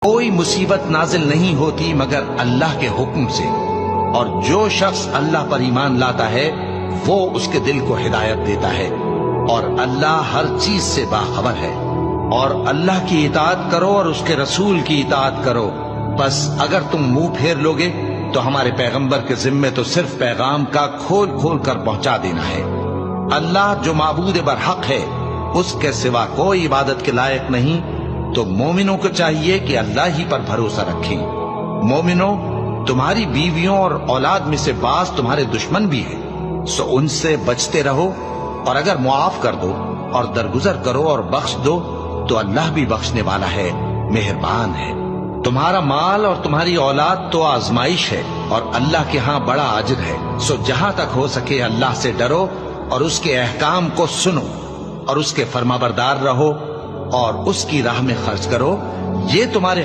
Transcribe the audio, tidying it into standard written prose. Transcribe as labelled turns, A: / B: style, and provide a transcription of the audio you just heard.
A: कोई मुसीबत नाजिल नहीं होती मगर अल्लाह के हुक्म से, और जो शख्स अल्लाह पर ईमान लाता है वो उसके दिल को हिदायत देता है, और अल्लाह हर चीज से बाखबर है। और अल्लाह की इताअत करो और उसके रसूल की इताअत करो। बस अगर तुम मुंह फेर लोगे तो हमारे पैगंबर के जिम्मे तो सिर्फ पैगाम का खोल खोल कर पहुंचा देना है। अल्लाह जो माबूद बरहक है, उसके सिवा कोई इबादत के लायक नहीं, तो मोमिनों को चाहिए कि अल्लाह ही पर भरोसा रखें। मोमिनों, तुम्हारी बीवियों और औलाद में से बास तुम्हारे दुश्मन भी है, सो उनसे बचते रहो, और अगर मुआफ कर दो और दरगुजर करो और बख्श दो तो अल्लाह भी बख्शने वाला है, मेहरबान है। तुम्हारा माल और तुम्हारी औलाद तो आजमाइश है और अल्लाह के यहाँ बड़ा अजर है, सो जहां तक हो सके अल्लाह से डरो और उसके अहकाम को सुनो और उसके फरमाबरदार रहो और उसकी राह में खर्च करो। ये तुम्हारे